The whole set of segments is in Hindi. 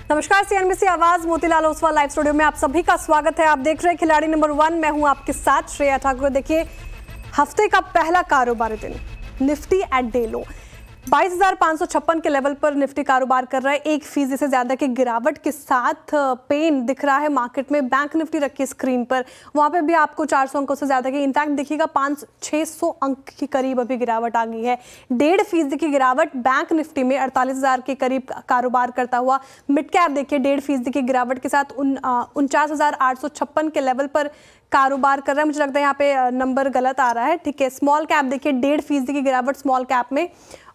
नमस्कार, सीएनबीसी आवाज मोतीलाल ओसवाल लाइव स्टूडियो में आप सभी का स्वागत है। आप देख रहे हैं खिलाड़ी नंबर 1। मैं हूं आपके साथ श्रेया ठाकुर। देखिए, हफ्ते का पहला कारोबारी दिन निफ्टी एट डे लो 22,556 के लेवल पर निफ्टी कारोबार कर रहा है। 1% से ज्यादा की गिरावट के साथ पेन दिख रहा है मार्केट में। बैंक निफ्टी रखी स्क्रीन पर, वहां पे भी आपको 400 अंकों से ज्यादा की, इनफैक्ट देखिएगा 500-600 अंक के करीब अभी गिरावट आ गई है। 1.5% की गिरावट बैंक निफ्टी में 48,000 के करीब कारोबार करता हुआ। मिड कैप देखिए 1.5% की गिरावट के साथ 49,856 के लेवल पर कारोबार कर रहा है। मुझे लगता है यहाँ पे नंबर गलत आ रहा है, ठीक है। स्मॉल कैप देखिए 1.5% की गिरावट स्मॉल कैप में,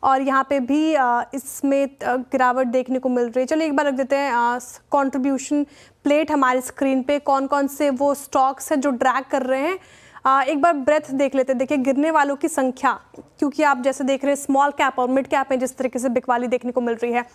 और यहाँ पे भी इसमें गिरावट देखने को मिल रही है। चलिए एक बार रख देते हैं कंट्रीब्यूशन प्लेट हमारी स्क्रीन पे, कौन कौन से वो स्टॉक्स हैं जो ड्रैग कर रहे हैं। एक बार ब्रेथ देख लेते हैं। देखिए गिरने वालों की संख्या, क्योंकि आप जैसे देख रहे हैं स्मॉल कैप और मिड कैप में जिस तरीके से बिकवाली देखने को मिल रही है,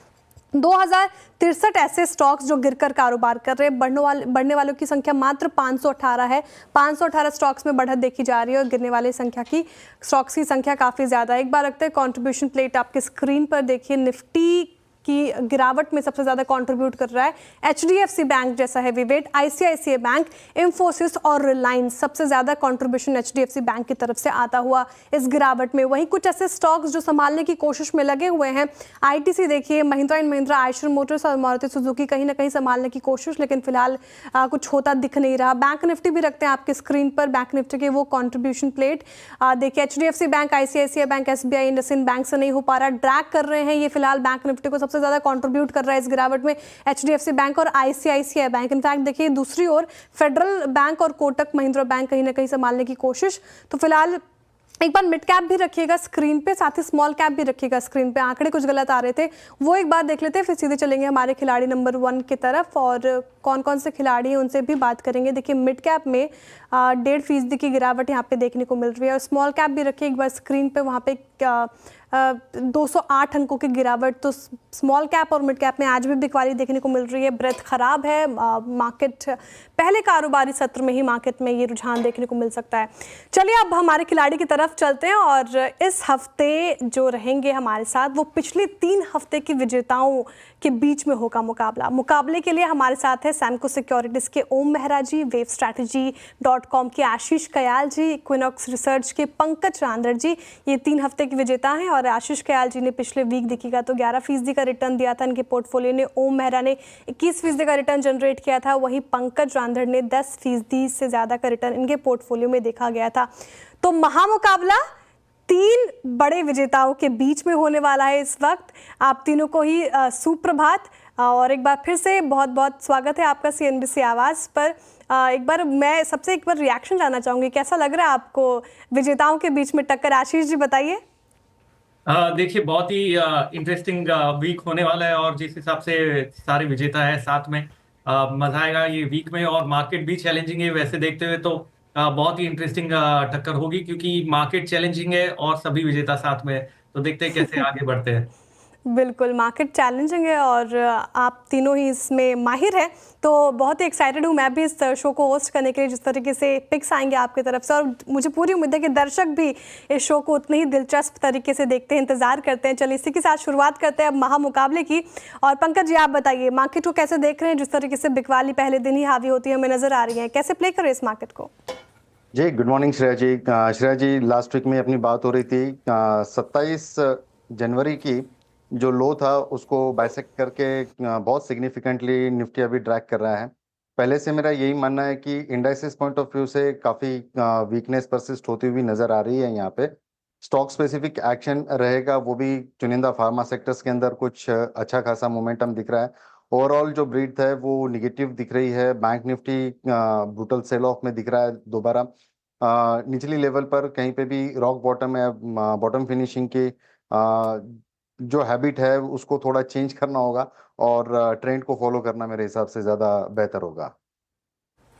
2063 ऐसे स्टॉक्स जो गिरकर कारोबार कर रहे हैं। बढ़ने वालों की संख्या मात्र 518 है। 518 स्टॉक्स में बढ़त देखी जा रही है और गिरने वाले स्टॉक्स की संख्या काफ़ी ज़्यादा है। एक बार रखते हैं कंट्रीब्यूशन प्लेट आपके स्क्रीन पर। देखिए निफ्टी की गिरावट में सबसे ज़्यादा कंट्रीब्यूट कर रहा है HDFC बैंक जैसा heavy weight, ICICI bank, Infosys और रिलायंस। सबसे ज़्यादा कंट्रीब्यूशन HDFC बैंक की तरफ से आता हुआ इस गिरावट में। वहीं कुछ ऐसे स्टॉक्स जो संभालने की कोशिश में लगे हुए हैं, ITC देखिए, महिंद्रा एंड महिंद्रा, आयशर मोटर्स और मारुति सुजुकी कहीं ना कहीं संभालने की कोशिश, लेकिन फिलहाल कुछ होता दिख नहीं रहा। बैंक निफ्टी भी रखते हैं आपके स्क्रीन पर। बैंक निफ्टी के वो कंट्रीब्यूशन प्लेट देखिए, HDFC bank, ICICI bank, SBI, IndusInd bank से नहीं हो पा रहा, ड्रैग कर रहे हैं ये फिलहाल बैंक निफ्टी को। सबसे ज्यादा कंट्रीब्यूट कर रहा है इस गिरावट में HDFC बैंक और ICICI बैंक। इनफैक्ट देखिए दूसरी ओर फेडरल बैंक और कोटक महिंद्रा बैंक कहीं ना कहीं संभालने की कोशिश। तो फिलहाल एक बार मिड कैप भी रखिएगा स्क्रीन पे, साथ ही स्मॉल कैप भी रखिएगा स्क्रीन पे। आंकड़े कुछ गलत आ रहे थे, वो एक बार देख लेते हैं, फिर सीधे चलेंगे हमारे खिलाड़ी नंबर 1 की तरफ और कौन कौन से खिलाड़ी हैं उनसे भी बात करेंगे। देखिए मिड कैप में 1.5% की गिरावट यहाँ पे देखने को मिल रही है, और स्मॉल कैप भी रखिए एक बार स्क्रीन पे। वहाँ पे 208 अंकों की गिरावट। तो स्मॉल कैप और मिड कैप में आज भी बिकवाली देखने को मिल रही है। ब्रेथ खराब है मार्केट, पहले कारोबारी सत्र में ही मार्केट में ये रुझान देखने को मिल सकता है। चलिए अब हमारे खिलाड़ी की तरफ चलते हैं, और इस हफ्ते जो रहेंगे हमारे साथ वो पिछले 3 हफ्ते की विजेताओं के बीच में होगा मुकाबला। मुकाबले के लिए हमारे साथ है सैमको सिक्योरिटीज के ओम मेहरा जी, wavestrategy.com के आशीष कयाल जी, इक्विनॉक्स रिसर्च के पंकज रांदर जी, ये 3 हफ्ते के विजेता हैं। और आशीष कयाल जी ने पिछले वीक देखिएगा तो 11% का रिटर्न दिया था इनके पोर्टफोलियो ने। ओम मेहरा ने 21% का रिटर्न जनरेट किया था। वहीं पंकज रांदर ने 10% से ज़्यादा का रिटर्न इनके पोर्टफोलियो में देखा गया था। तो महामुकाबला 3 बड़े विजेताओं के बीच में होने वाला है इस वक्त। आप तीनों को ही सुप्रभात, और एक बार फिर से बहुत बहुत स्वागत है आपका CNBC आवाज़ पर। एक बार मैं सबसे एक बार रिएक्शन जानना चाहूँगी, कैसा लग रहा है आपको विजेताओं के बीच में टक्कर? आशीष जी बताइए। देखिए बहुत ही इंटरेस्टिंग वीक होने वाला है, और जिस हिसाब से सारे विजेता है साथ में, मजा आएगा ये वीक में। और मार्केट भी चैलेंजिंग है वैसे देखते हुए, तो बहुत ही इंटरेस्टिंग टक्कर होगी, क्योंकि मार्केट चैलेंजिंग है और सभी विजेता साथ में है। तो देखते हैं कैसे आगे बढ़ते हैं। बिल्कुल, मार्केट चैलेंजिंग है और आप तीनों ही इसमें माहिर हैं, तो बहुत ही एक्साइटेड हूँ मैं भी इस शो को होस्ट करने के लिए। जिस तरीके से पिक्स आएंगे आपकी तरफ से, और मुझे पूरी उम्मीद है कि दर्शक भी इस शो को उतने ही दिलचस्प तरीके से देखते हैं, इंतजार करते हैं। चलिए इसी के साथ शुरुआत करते हैं अब महामुकाबले की। और पंकज जी आप बताइए, मार्केट को कैसे देख रहे हैं? जिस तरीके से बिकवाली पहले दिन ही हावी होती है हमें नजर आ रही है, कैसे प्ले करें इस मार्केट को? जी गुड मॉर्निंग श्रेया जी। श्रेया जी, लास्ट वीक में अपनी बात हो रही थी, 27 जनवरी की जो लो था उसको बाइसेक्ट करके बहुत सिग्निफिकेंटली निफ्टी अभी ड्रैग कर रहा है। पहले से मेरा यही मानना है कि इंडाइसेस पॉइंट ऑफ व्यू से काफ़ी वीकनेस परसिस्ट होती हुई नज़र आ रही है। यहाँ पे स्टॉक स्पेसिफिक एक्शन रहेगा, वो भी चुनिंदा फार्मा सेक्टर्स के अंदर कुछ अच्छा खासा मोमेंटम दिख रहा है। ओवरऑल जो ब्रीथ है वो निगेटिव दिख रही है। Bank Nifty brutal sell off में दिख रहा है दोबारा। निचली लेवल पर कहीं पे भी रॉक बॉटम है, बॉटम फिनिशिंग की जो हैबिट है उसको थोड़ा चेंज करना होगा, और ट्रेंड को फॉलो करना मेरे हिसाब से ज़्यादा बेहतर होगा।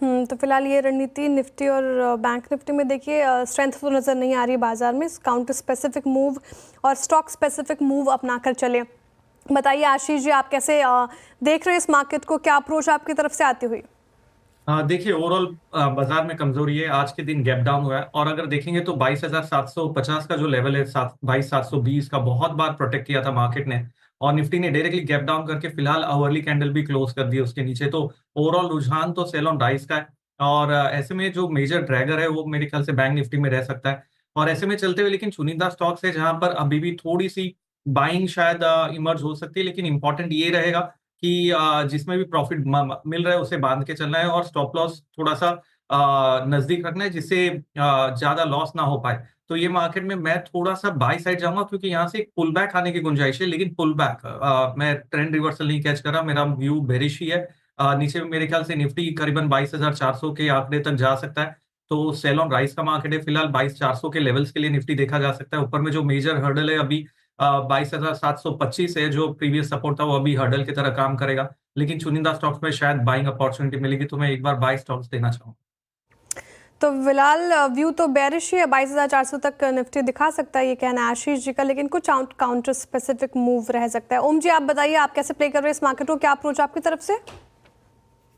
तो फिलहाल ये रणनीति निफ्टी और बैंक निफ्टी में देखिए स्ट्रेंथ तो नज़र नहीं आ रही है बाजार में। काउंटर स्पेसिफिक मूव और स्टॉक स्पेसिफिक मूव अपनाकर चले। बताइए आशीष जी, आप कैसे देख रहे हैं इस मार्केट को? क्या अप्रोच आपकी तरफ से आती हुई? देखिए ओवरऑल बाजार में कमजोरी है। आज के दिन गैप डाउन हुआ है, और अगर देखेंगे तो 22,750 का जो लेवल है, 22,720 का बहुत बार प्रोटेक्ट किया था मार्केट ने, और निफ्टी ने डायरेक्टली गैप डाउन करके फिलहाल आवरली कैंडल भी क्लोज कर दी उसके नीचे। तो ओवरऑल रुझान तो सेल ऑन राइज का है और ऐसे में जो मेजर ड्रैगर है वो मेरे ख्याल से बैंक निफ्टी में रह सकता है। और ऐसे में चलते हुए लेकिन चुनिंदा स्टॉक्स है जहां पर अभी भी थोड़ी सी बाइंग शायद इमर्ज हो सकती है, लेकिन इंपॉर्टेंट ये रहेगा कि जिसमें भी प्रॉफिट मिल रहा है उसे बांध के चलना है और स्टॉप लॉस थोड़ा सा नजदीक रखना है जिससे ज्यादा लॉस ना हो पाए। तो ये मार्केट में मैं थोड़ा सा बाई साइड जाऊंगा क्योंकि यहाँ से एक पुल बैक आने की गुंजाइश है, लेकिन पुल बैक मैं ट्रेंड रिवर्सल नहीं कैच कर रहा, मेरा व्यू बेरिश ही है। नीचे में मेरे ख्याल से निफ्टी करीबन 22,400 के आंकड़े तक जा सकता है। तो सेल ऑन राइज का मार्केट है फिलहाल, 22,400 के लेवल्स के लिए निफ्टी देखा जा सकता है। ऊपर में जो मेजर हर्डल है अभी 22,725 है, जो प्रीवियस सपोर्ट था वो अभी हर्डल की तरह काम करेगा, लेकिन चुनिंदा स्टॉक्स में शायद बाइंग अपॉर्चुनिटी मिलेगी, तो मैं एक बार बाई स्टॉक्स देना चाहूंगा। तो फिलहाल व्यू तो बेरिश ही है, 22,400 तक निफ्टी दिखा सकता है, ये कहना है आशीष जी का, लेकिन कुछ काउंटर स्पेसिफिक मूव रह सकता है। ओम जी आप बताइए, आप कैसे प्ले कर रहे हैं इस मार्केट को, क्या अप्रोच आपकी तरफ से?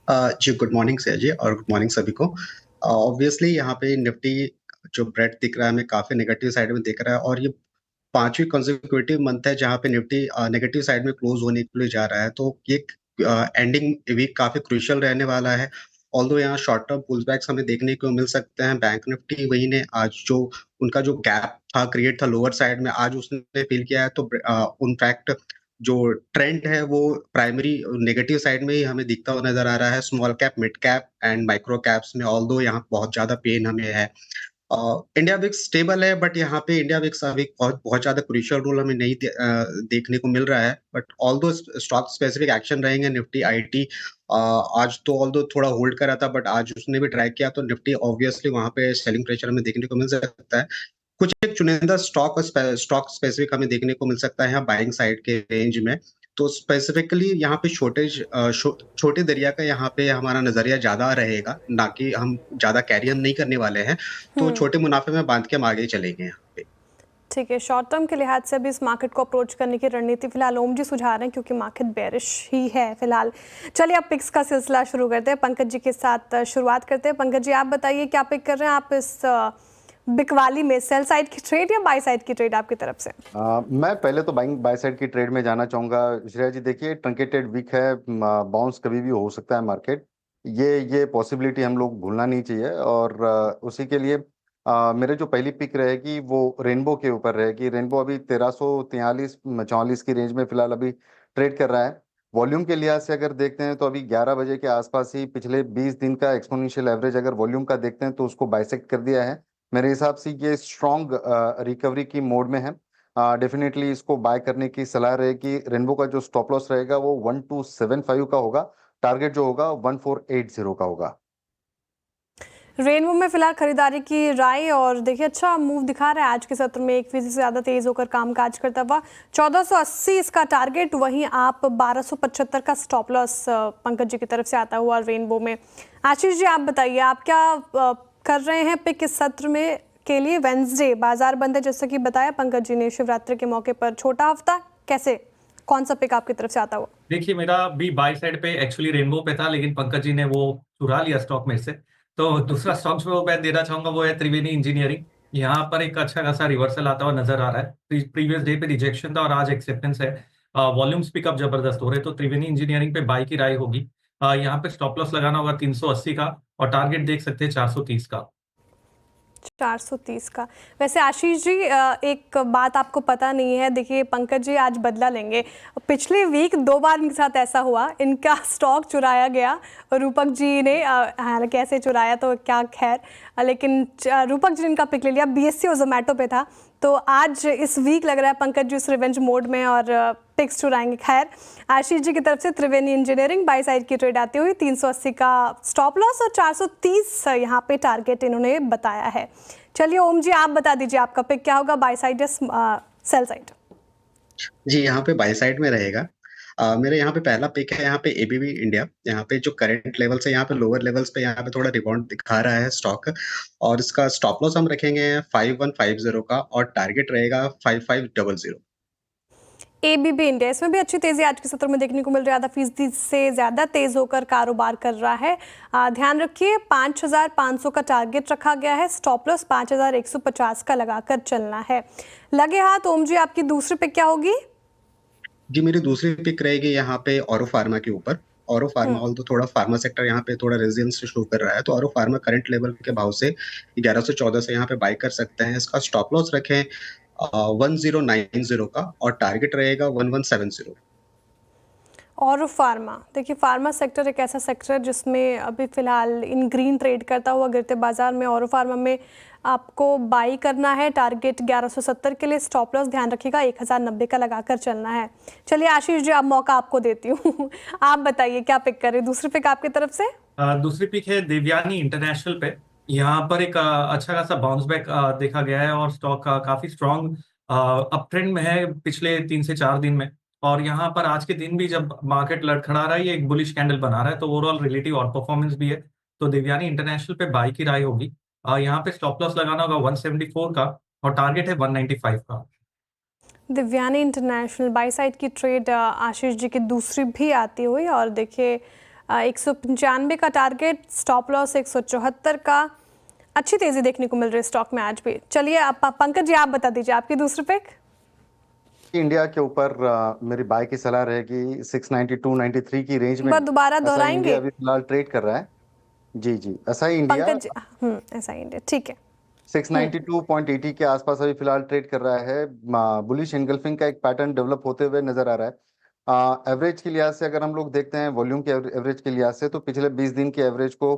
जी गुड मॉर्निंग सर जी, और गुड मॉर्निंग सभी को। ऑब्वियसली यहाँ पे निफ्टी जो ब्रेड दिख रहा है हमें काफी नेगेटिव साइड में दिख रहा है, और ये 5वीं कंसेक्यूटिव मंथ है जहाँ पे निफ्टी नेगेटिव साइड में क्लोज होने के लिए जा रहा है। तो ये एंडिंग वीक काफी क्रूशियल रहने वाला है। ऑल्दो यहाँ शॉर्ट टर्म पुलबैक्स हमें देखने को मिल सकते हैं। बैंक निफ्टी वही ने आज जो उनका जो गैप था क्रिएट था लोअर साइड में, आज उसने फिल किया है। तो इनफैक्ट जो ट्रेंड है वो प्राइमरी नेगेटिव साइड में ही हमें दिखता हुआ नजर आ रहा है, small cap, mid cap and micro caps में। ऑल्दो यहाँ बहुत ज्यादा पेन हमें है। इंडिया विक्स स्टेबल है, बट यहाँ पे इंडिया विक्स अभी बहुत ज्यादा क्रूशियल रोल हमें नहीं देखने को मिल रहा है। But although stock specific action रहेंगे। निफ्टी आईटी आज तो ऑल्दो थोड़ा होल्ड कर रहा था, बट आज उसने भी ट्राई किया, तो निफ्टी ऑब्वियसली वहां पे सेलिंग प्रेशर हमें देखने को मिल सकता है। कुछ एक चुनिंदा स्टॉक स्पेसिफिक हमें देखने को मिल सकता है यहाँ बाइंग साइड के रेंज में। तो स्पेसिफिकली यहाँ पे छोटे दरिया का यहाँ पे हमारा नजरिया ज्यादा रहेगा, ना कि हम ज्यादा कैरी हम नहीं करने वाले हैं। तो छोटे मुनाफे में बांध के हम आगे चलेंगे यहाँ पे। ठीक है, शॉर्ट टर्म के लिहाज से भी इस मार्केट को अप्रोच करने की रणनीति फिलहाल ओम जी सुझा रहे हैं, क्योंकि मार्केट बेरिश ही है फिलहाल। चलिए अब पिक्स का सिलसिला शुरू करते हैं, पंकज जी के साथ शुरुआत करते हैं। पंकज जी आप बताइए क्या पिक कर रहे हैं आप इस बिकवाली में, सेल साइड की ट्रेड या बाय साइड की ट्रेड आपकी तरफ से? मैं पहले तो बाय साइड की ट्रेड में जाना चाहूंगा। श्रेया जी देखिए, ट्रंकेटेड वीक है, बाउंस कभी भी हो सकता है मार्केट, ये पॉसिबिलिटी हम लोग भूलना नहीं चाहिए। और उसी के लिए मेरे जो पहली पिक रहेगी वो रेनबो के ऊपर रहेगी। रेनबो अभी 1343-44 की रेंज में फिलहाल अभी ट्रेड कर रहा है। वॉल्यूम के लिहाज से अगर देखते हैं तो अभी 11 बजे के आसपास ही पिछले 20 दिन का एक्सपोनेंशियल एवरेज अगर वॉल्यूम का देखते हैं तो उसको बाइसेक्ट कर दिया है। मेरे हिसाब से ये स्ट्रॉन्ग रिकवरी की मोड में है। डेफिनेटली इसको बाय करने की सलाह रहेगी। रेनबो का जो स्टॉप लॉस रहेगा वो 1275 का होगा, टारगेट जो होगा 1480 का होगा। रेनबो में फिलहाल खरीदारी की राय, और देखिए अच्छा मूव दिखा रहा है आज के सत्र में, 1% से ज़्यादा तेज होकर कामकाज करता हुआ। 1480 इसका टारगेट, वहीं आप 1275 का स्टॉप लॉस पंकज जी की तरफ से आता हुआ रेनबो में। आशीष जी आप बताइए, आप क्या कर रहे हैं पिक इस सत्र में के लिए? वेंसडे बाजार बंद है जैसा कि बताया पंकज जी ने, शिवरात्रि के मौके पर छोटा हफ्ता, कैसे कौन सा पिक आपकी तरफ से आता हुआ? देखिए मेरा भी बाय साइड पे एक्चुअली रेनबो पे था, लेकिन पंकज जी ने वो चुरा लिया स्टॉक में से। तो दूसरा स्टॉक जो मैं देना चाहूंगा वो है त्रिवेणी इंजीनियरिंग। यहाँ पर एक अच्छा खासा रिवर्सल आता हुआ नजर आ रहा है। प्रीवियस डे पे रिजेक्शन था और आज एक्सेप्टेंस है। वॉल्यूम्स पिकअप जबरदस्त हो रहे, तो त्रिवेणी इंजीनियरिंग पे बाय की राय होगी। यहाँ पे स्टॉप लॉस लगाना होगा 380 का, और टारगेट देख सकते हैं 430 का। 430 का। वैसे आशीष जी एक बात आपको पता नहीं है, देखिए पंकज जी आज बदला लेंगे। पिछले वीक 2 बार इनके साथ ऐसा हुआ, इनका स्टॉक चुराया गया रूपक जी ने, हालांकि कैसे चुराया तो क्या खैर, लेकिन रूपक जी ने इनका पिक ले लिया, बीएससी और जोमेटो पे था। तो आज इस वीक लग रहा है पंकज जी इस रिवेंज मोड में और पिक्स चुराएंगे। खैर आशीष जी की तरफ से त्रिवेणी इंजीनियरिंग बाय साइड की ट्रेड आती हुई, 380 का स्टॉप लॉस और 430 यहाँ पे टारगेट इन्होंने बताया है। चलिए ओम जी आप बता दीजिए आपका पिक क्या होगा, बाय साइड या सेल साइड? जी यहाँ पे बाय साइड में रहेगा। मेरे यहाँ पे पहला पिक है यहाँ पे एबीबी इंडिया। यहाँ पे जो करंट लेवल से यहाँ पे लोअर लेवल्स पे यहाँ पे थोड़ा रिबाउंड दिखा रहा है स्टॉक, और इसका स्टॉप लॉस हम रखेंगे 5150 का, और टारगेट रहेगा 5500। एबीबी इंडिया, इसमें भी अच्छी तेजी आज के सत्र में देखने को मिल रही है, आधा फीसदी से ज़्यादा तेज होकर कारोबार कर रहा है। ध्यान रखिए 5500 का टारगेट रखा गया है, स्टॉप लॉस 5150 का लगाकर चलना है। लगे हाथ ओम जी आपकी दूसरी पिक क्या होगी? जी, मेरी दूसरी पिक रहेगी यहाँ पे ऑरो फार्मा के ऊपर। ऑरो फार्मा ऑल्दो थोड़ा फार्मा सेक्टर यहाँ पे थोड़ा रेजिलियंस शो कर रहा है, तो ऑरो फार्मा करंट लेवल के भाव से 1114 से यहाँ पे बाय कर सकते हैं। इसका स्टॉप लॉस रखें 1090 का, और टारगेट रहेगा 1170। और फार्मा, देखिए फार्मा सेक्टर एक ऐसा सेक्टर है जिसमें अभी फिलहाल इन ग्रीन ट्रेड करता हुआ गिरते बाजार में और फार्मा में आपको बाई करना है। टारगेट 1170 के लिए, स्टॉप लॉस ध्यान रखिएगा 1090 का लगाकर चलना है। चलिए आशीष जी, अब मौका आपको देती हूँ आप बताइए क्या पिक करें, दूसरी पिक आपकी तरफ से। दूसरी पिक है देवयानी इंटरनेशनल पे। यहाँ पर एक अच्छा खासा बाउंस बैक देखा गया है और स्टॉक काफी स्ट्रॉन्ग अप ट्रेंड में है पिछले 3 से 4 दिन में। और यहाँ पर आज के दिन भी जब मार्केट लड़खड़ा रहा है, ये एक बुलिश कैंडल बना रहा है, तो ओवरऑल रिलेटिव आउट परफॉर्मेंस भी है। तो देवयानी इंटरनेशनल पे बाई की राय होगी। यहाँ पे स्टॉप लॉस लगाना होगा 174 का और टारगेट है 195 का। दिव्यानी इंटरनेशनल बाई साइड की ट्रेड आशीष जी की दूसरी भी आती हुई, और देखिए 195 का टारगेट, स्टॉप लॉस 174 का। अच्छी तेजी देखने को मिल रही है स्टॉक में आज भी। चलिए आप पंकज जी आप बता दीजिए आपकी दूसरी पिक। इंडिया के ऊपर मेरी बाय की सलाह रहेगी 692-93 की रेंज में। एक बार दोबारा ऐसा दोहराएंगे इंडिया अभी फिलहाल ट्रेड कर रहा है। जी जी, ऐसा ही इंडिया पंकज जी। ऐसा ही इंडिया, ठीक है। 692.80 के आसपास अभी फिलहाल ट्रेड कर रहा है। बुलिश एंगल्फिंग का एक पैटर्न डेवलप होते हुए नजर आ रहा है। एवरेज के लिहाज से अगर हम लोग देखते हैं, वॉल्यूम के एवरेज के लिहाज से, तो पिछले 20 दिन के एवरेज को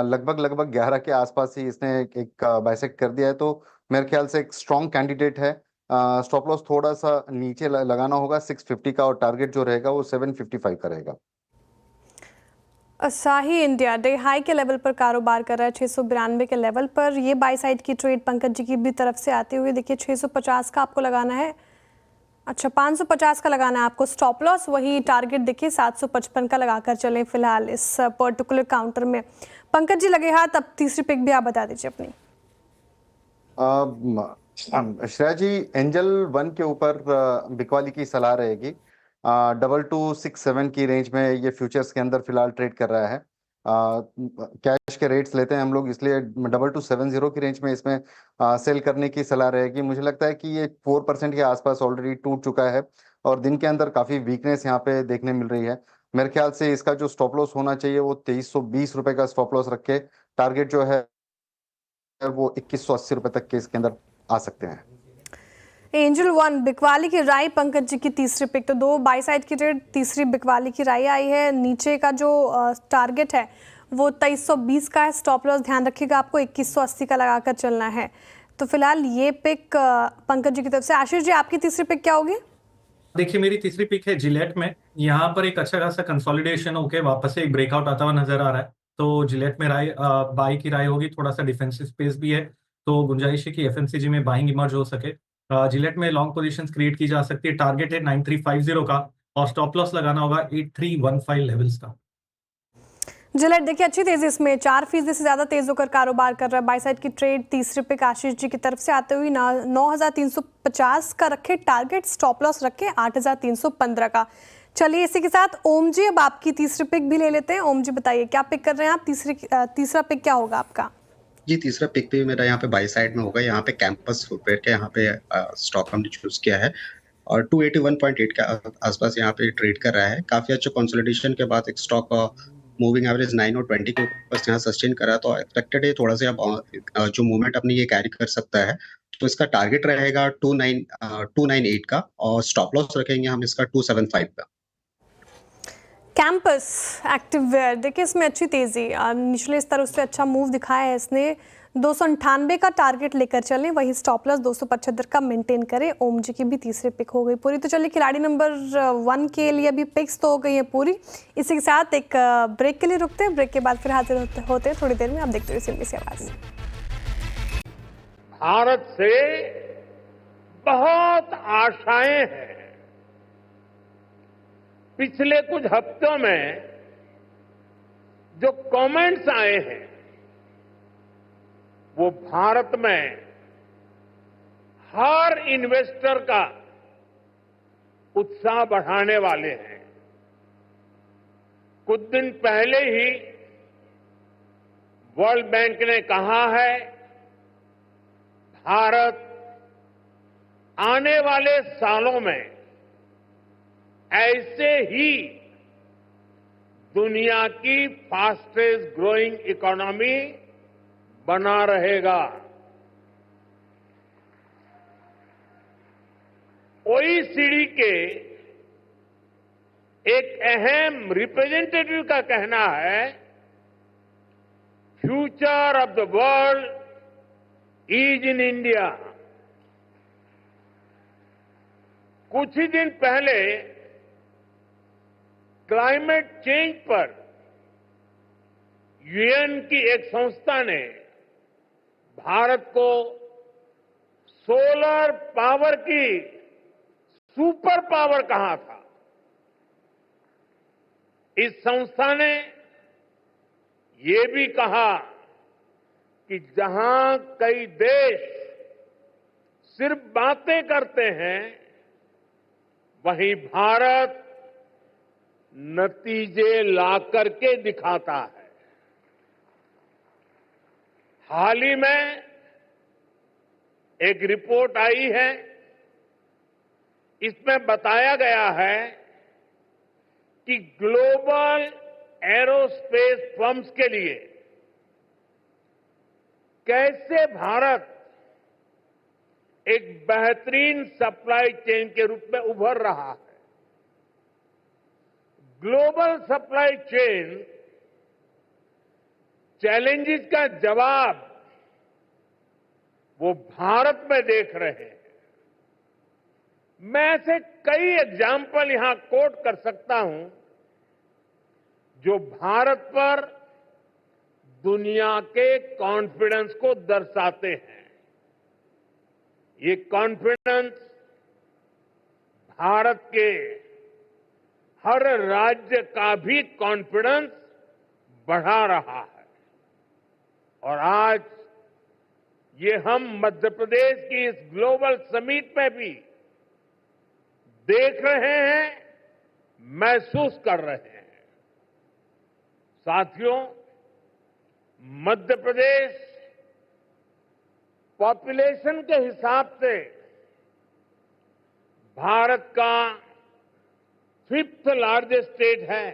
लगभग लगभग 11 के आसपास ही इसने एक बाइसेक्ट कर दिया है। तो मेरे ख्याल से एक स्ट्रॉन्ग कैंडिडेट है। स्टॉप लॉस थोड़ा सा नीचे लगाना होगा 650 का, और टारगेट जो रहेगा वो 755 का रहेगा। असाही इंडिया डे हाई के लेवल पर कारोबार कर रहा है 692 के लेवल पर। ये बाई साइड की ट्रेड पंकज जी की भी तरफ से आती हुई, देखिए 650 का आपको लगाना है। अच्छा 550 का लगाना है आपको स्टॉप लॉस, वही टारगेट देखिए 755 का लगाकर चलें फिलहाल इस पर्टिकुलर काउंटर में। पंकज जी लगे हाथ, अब तीसरी पिक भी आप बता दीजिए अपनी। श्रेया जी, एंजल वन के ऊपर बिकवाली की सलाह रहेगी। 2267 की रेंज में ये फ्यूचर्स के अंदर फिलहाल ट्रेड कर रहा है। कैश के रेट्स लेते हैं हम लोग, इसलिए 2270 की रेंज में इसमें सेल करने की सलाह रहेगी। मुझे लगता है कि ये 4% के आसपास ऑलरेडी टूट चुका है और दिन के अंदर काफी वीकनेस यहाँ पे देखने मिल रही है। मेरे ख्याल से इसका जो स्टॉप लॉस होना चाहिए वो 2320 रुपए का स्टॉप लॉस रखे। टारगेट जो है वो 2180 रुपए तक के इसके अंदर आ सकते हैं। एंजल वन बिकवाली की राय पंकज जी की तीसरी पिक, तो दो बाई साइड की ट्रेड, तीसरी बिकवाली की राय आई है। नीचे का जो टारगेट है वो 2320 का है, स्टॉप लॉस ध्यान रखिएगा आपको 2180 का लगाकर चलना है। तो फिलहाल ये पिक पंकज जी की तरफ से। आशीष जी आपकी तीसरी पिक क्या होगी? देखिए मेरी तीसरी पिक है जिलेट में। यहाँ पर एक अच्छा खासा कंसोलिडेशन होके वापस से एक ब्रेकआउट आता हुआ नजर आ रहा है, तो जिलेट में बाई की राय होगी। थोड़ा सा डिफेंसिव स्पेस भी है, तो गुंजाइश है कि एफएमसीजी में बाइंग इमर्ज हो सके। जिलेट में लॉन्ग पोजीशंस क्रिएट की जा सकती है। टारगेट है 9350 का और स्टॉप लॉस लगाना होगा 8315 लेवल्स का। जिलेट देखिए अच्छी तेजी, इसमें 4% से ज्यादा तेज होकर कारोबार कर रहा है। बाई साइड की ट्रेड तीसरे पिक आशीष जी की तरफ से आते हुए 9350 का रखे टारगेट, स्टॉप लॉस रखे 8315 का। चलिए इसी के साथ ओम जी अब आपकी तीसरी पिक भी ले लेते हैं। ओम जी बताइए क्या पिक कर रहे हैं आप? तीसरा पिक क्या होगा आपका? जी, तीसरा पिक भी मेरा यहाँ पे बाई साइड में होगा। यहाँ पे कैंपस फुटवेयर के यहाँ पे स्टॉक हमने चूज किया है और 281.8 के आसपास यहाँ पे ट्रेड कर रहा है। काफी अच्छा कंसोलिडेशन के बाद एक स्टॉक मूविंग एवरेज 9 और 20 के ऊपर यहाँ सस्टेन करा है, तो एक्सपेक्टेड है थोड़ा सा जो मूवमेंट अपनी ये कैरी कर सकता है। तो इसका टारगेट रहेगा 298 का और स्टॉप लॉस रखेंगे हम इसका 275 का। कैंपस एक्टिववेयर देखिए इसमें अच्छी तेजी, निचले स्तर उससे अच्छा मूव दिखाया है इसने। 298 का टारगेट लेकर चलें, वही स्टॉप लॉस 275 का मेंटेन करें। ओम जी की भी तीसरी पिक हो गई पूरी। तो चलिए खिलाड़ी नंबर 1 के लिए अभी पिक्स तो हो गई है पूरी। इसी के साथ एक ब्रेक के लिए रुकते हैं, ब्रेक के बाद फिर हाजिर होते हैं थोड़ी देर में। आप देखते हुए सिंपली सी आवाज। भारत से बहुत आशाएं हैं। पिछले कुछ हफ्तों में जो कमेंट्स आए हैं वो भारत में हर इन्वेस्टर का उत्साह बढ़ाने वाले हैं। कुछ दिन पहले ही वर्ल्ड बैंक ने कहा है भारत आने वाले सालों में ऐसे ही दुनिया की फास्टेस्ट ग्रोइंग इकोनॉमी बना रहेगा। ओईसीडी के एक अहम रिप्रेजेंटेटिव का कहना है, future of the world is in India. कुछ ही दिन पहले क्लाइमेट चेंज पर यूएन की एक संस्था ने भारत को सोलर पावर की सुपर पावर कहा था। इस संस्था ने ये भी कहा कि जहां कई देश सिर्फ बातें करते हैं, वहीं भारत नतीजे ला करके दिखाता है। हाल ही में एक रिपोर्ट आई है, इसमें बताया गया है कि ग्लोबल एरोस्पेस फर्म्स के लिए कैसे भारत एक बेहतरीन सप्लाई चेन के रूप में उभर रहा है। ग्लोबल सप्लाई चेन चैलेंजेस का जवाब वो भारत में देख रहे हैं। मैं ऐसे कई एग्जाम्पल यहां कोट कर सकता हूं जो भारत पर दुनिया के कॉन्फिडेंस को दर्शाते हैं। ये कॉन्फिडेंस भारत के हर राज्य का भी कॉन्फिडेंस बढ़ा रहा है। और आज ये हम मध्य प्रदेश की इस ग्लोबल समिट में भी देख रहे हैं, महसूस कर रहे हैं। साथियों, मध्य प्रदेश पॉपुलेशन के हिसाब से भारत का 5th लार्जेस्ट स्टेट है।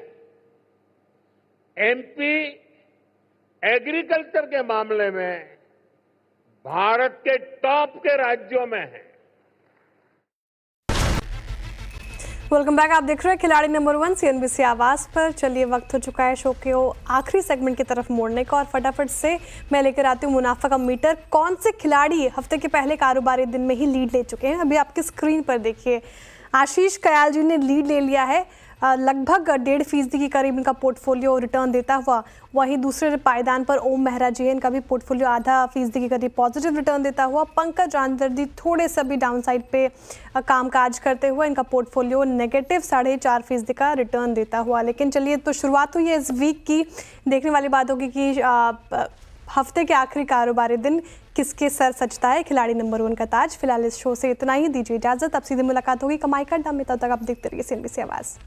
एमपी एग्रीकल्चर के मामले में भारत के टॉप के राज्यों में है। Welcome back. आप देख रहे हैं खिलाड़ी नंबर 1 सीएनबीसी आवाज पर। चलिए, वक्त हो चुका है शो के आखिरी सेगमेंट की तरफ मोड़ने का और फटाफट से मैं लेकर आती हूँ मुनाफा का मीटर। कौन से खिलाड़ी हफ्ते के पहले कारोबारी दिन में ही लीड ले चुके हैं, अभी आपकी स्क्रीन पर देखिए। आशीष कयाल जी ने लीड ले लिया है, लगभग 1.5% के करीब इनका पोर्टफोलियो रिटर्न देता हुआ। वहीं दूसरे पायदान पर ओम मेहरा जी है, इनका भी पोर्टफोलियो 0.5% के करीब पॉजिटिव रिटर्न देता हुआ। पंकज आंदर्दी थोड़े से भी डाउन साइड पे कामकाज करते हुए इनका पोर्टफोलियो नेगेटिव 4.5% का रिटर्न देता हुआ। लेकिन चलिए, तो शुरुआत हुई है इस वीक की। देखने वाली बात होगी कि हफ्ते के आखिरी कारोबारी दिन किसके सर सजता है खिलाड़ी नंबर 1 का ताज। फिलहाल इस शो से इतना ही, दीजिए इजाजत। अब सीधे मुलाकात होगी कमाई का अड्डा में, तब तक आप देखते रहिए सीएनबीसी आवाज़।